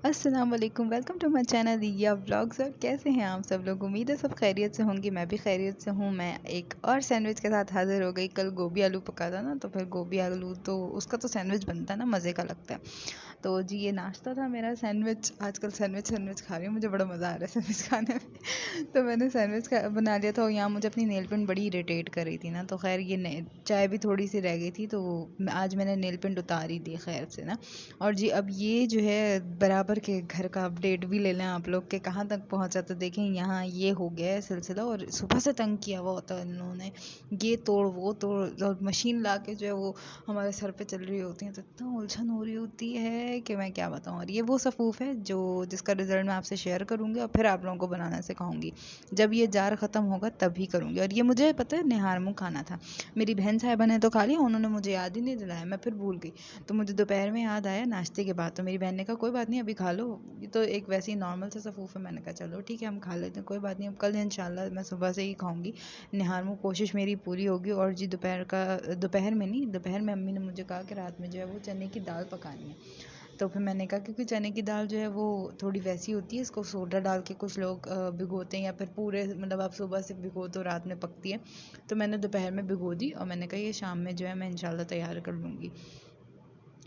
अस्सलाम वालेकुम, welcome to my channel दिया व्लॉग्स। और कैसे हैं आप सब लोग? उम्मीद है सब खैरियत से होंगे। मैं भी खैरियत से हूँ। मैं एक और सैंडविच के साथ हाजिर हो गई। कल गोभी आलू पका था ना, तो फिर गोभी आलू तो उसका तो सैंडविच बनता है ना, मज़े का लगता है। तो जी ये नाश्ता था मेरा, सैंडविच। आजकल सैंडविच सैंडविच खा रही हूँ, मुझे बड़ा मज़ा आ रहा है सैंडविच खाने में। तो मैंने सैंडविच बना लिया था। और यहाँ मुझे अपनी नेल पेंट बड़ी इरिटेट कर रही थी ना, तो खैर ये चाय भी थोड़ी सी रह गई थी, तो आज मैंने नेल पेंट उतार ही दी खैर से ना। और जी अब ये जो है बराबर के घर का अपडेट भी ले लें आप लोग के कहाँ तक पहुँचा। तो देखें यहाँ ये हो गया है सिलसिला, और सुबह से तंग किया हुआ होता है इन्होंने, ये तोड़ वो तोड़, और मशीन ला के जो है वो हमारे सर पे चल रही होती है, तो इतना उलझन हो रही होती है कि मैं क्या बताऊँ। और ये वो सफ़ूफ़ है जो जिसका रिज़ल्ट मैं आपसे शेयर करूँगी और फिर आप लोगों को बनाना सिखाऊंगी। जब ये जार ख़त्म होगा तभी करूँगी। और ये मुझे पता है निहार मुँह खाना था। मेरी बहन साहिबा ने तो खा लिया, उन्होंने मुझे याद ही नहीं दिलाया, मैं फिर भूल गई। तो मुझे दोपहर में याद आया नाश्ते के बाद। तो मेरी बहन ने कहा कोई बात नहीं अभी खा लो, ये तो एक वैसे ही नॉर्मल सा सफ़ूफ़ है। मैंने कहा चलो ठीक है हम खा लेते हैं, कोई बात नहीं, अब कल इंशाल्लाह मैं सुबह से ही खाऊंगी। निहार मुँह कोशिश मेरी पूरी होगी। और जी दोपहर में नहीं, दोपहर में अम्मी ने मुझे कहा कि रात में जो है वो चने की दाल पकानी है। तो फिर मैंने कहा क्योंकि चने की दाल जो है वो थोड़ी वैसी होती है, इसको सोडा डाल के कुछ लोग भिगोते हैं, या फिर पूरे मतलब आप सुबह से भिगो तो रात में पकती है। तो मैंने दोपहर में भिगो दी, और मैंने कहा ये शाम में जो है मैं इंशाल्लाह तैयार कर लूँगी।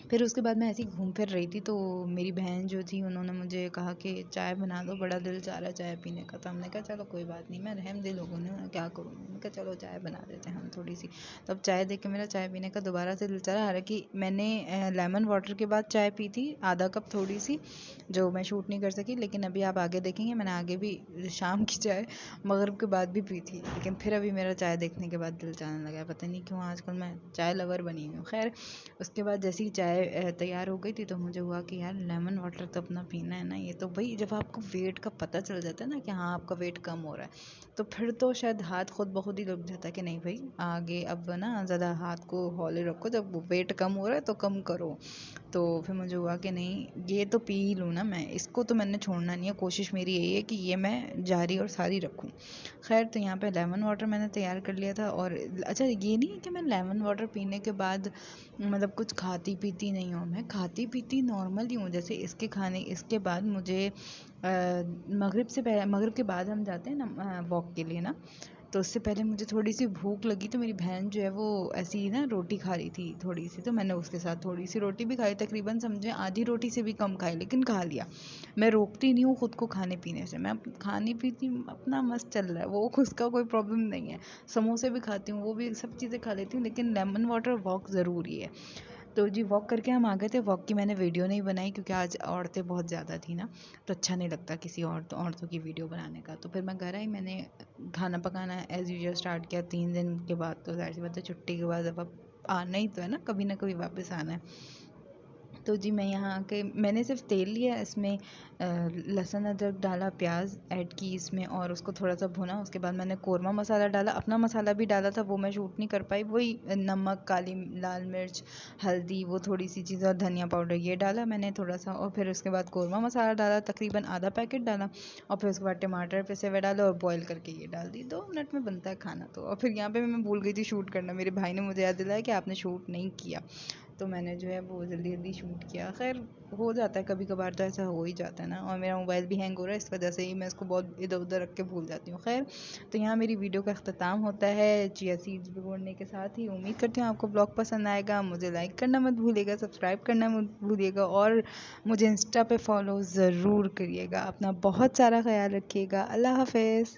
फिर उसके बाद मैं ऐसे ही घूम फिर रही थी, तो मेरी बहन जो थी उन्होंने मुझे कहा कि चाय बना दो, बड़ा दिल चाह रहा है चाय पीने का। तो हमने कहा चलो कोई बात नहीं, मैं रहम दिल लोगों ने क्या करूँ, मैंने कहा चलो चाय बना देते हैं हम थोड़ी सी। तो अब चाय देख के मेरा चाय पीने का दोबारा से दिल चाह रहा है। हालांकि मैंने लेमन वाटर के बाद चाय पी थी आधा कप थोड़ी सी, जो मैं शूट नहीं कर सकी। लेकिन अभी आप आगे देखेंगे मैंने आगे भी शाम की चाय मगरिब के बाद भी पी थी। लेकिन फिर अभी मेरा चाय देखने के बाद दिल चाहने लगा है, पता नहीं क्यों आजकल मैं चाय लवर बनी हुई हूँ। खैर उसके बाद जैसे ही चाय तैयार हो गई थी, तो मुझे हुआ कि यार लेमन वाटर तो अपना पीना है ना। ये तो भाई जब आपको वेट का पता चल जाता है ना कि हाँ आपका वेट कम हो रहा है, तो फिर तो शायद हाथ खुद ब खुद ही रुक जाता है कि नहीं भाई आगे अब ना ज़्यादा हाथ को हौले रखो, जब वेट कम हो रहा है तो कम करो। तो फिर मुझे हुआ कि नहीं ये तो पी ही लूँ ना, मैं इसको तो मैंने छोड़ना नहीं है। कोशिश मेरी यही है कि ये मैं जारी और सारी रखूँ। खैर तो यहाँ पे लेमन वाटर मैंने तैयार कर लिया था। और अच्छा ये नहीं है कि मैं लेमन वाटर पीने के बाद मतलब कुछ खाती पीती नहीं हूँ, मैं खाती पीती नॉर्मल ही हूँ। जैसे इसके बाद मुझे मगरिब के बाद हम जाते हैं ना वॉक के लिए ना, तो उससे पहले मुझे थोड़ी सी भूख लगी। तो मेरी बहन जो है वो ऐसी ही ना रोटी खा रही थी थोड़ी सी, तो मैंने उसके साथ थोड़ी सी रोटी भी खाई, तकरीबन समझे आधी रोटी से भी कम खाई, लेकिन खा लिया। मैं रोकती नहीं हूँ खुद को खाने पीने से, मैं खाने पीती अपना मस्त चल रहा है वो, उसका कोई प्रॉब्लम नहीं है। समोसे भी खाती हूँ, वो भी सब चीज़ें खा लेती हूँ, लेकिन लेमन वाटर वॉक ज़रूरी है। तो जी वॉक करके हम आ गए थे। वॉक की मैंने वीडियो नहीं बनाई क्योंकि आज औरतें बहुत ज़्यादा थी ना, तो अच्छा नहीं लगता किसी औरतों की वीडियो बनाने का। तो फिर मैं घर आई, मैंने खाना पकाना एज़ यूजुअल स्टार्ट किया। 3 दिन के बाद तो ज़ाहिर सी बात है छुट्टी के बाद अब आना ही तो है ना कभी वापस आना है। तो जी मैं यहाँ आके मैंने सिर्फ तेल लिया, इसमें लहसुन अदरक डाला, प्याज ऐड की इसमें, और उसको थोड़ा सा भुना। उसके बाद मैंने कोरमा मसाला डाला, अपना मसाला भी डाला था, वो मैं शूट नहीं कर पाई। वही नमक, काली लाल मिर्च, हल्दी, वो थोड़ी सी चीज़ें, और धनिया पाउडर ये डाला मैंने थोड़ा सा। और फिर उसके बाद कोरमा मसाला डाला, तकरीबन आधा पैकेट डाला। और फिर उसके बाद टमाटर पिसे हुए डाला और बॉईल करके ये डाल दी। 2 मिनट में बनता है खाना तो। और फिर यहाँ पे मैं भूल गई थी शूट करना, मेरे भाई ने मुझे याद दिलाया कि आपने शूट नहीं किया, तो मैंने जो है वो जल्दी जल्दी शूट किया। खैर हो जाता है कभी कभार, तो ऐसा हो ही जाता है ना। और मेरा मोबाइल भी हैंग हो रहा है, इस वजह से ही मैं इसको बहुत इधर उधर रख के भूल जाती हूँ। खैर तो यहाँ मेरी वीडियो का अख्ताम होता है चिया सीड्स भिगोने के साथ ही। उम्मीद करती हूँ आपको ब्लॉग पसंद आएगा। मुझे लाइक करना मत भूलिएगा, सब्सक्राइब करना मत भूलिएगा, और मुझे इंस्टा पे फॉलो ज़रूर करिएगा। अपना बहुत सारा ख्याल रखिएगा। अल्लाह हाफिज़।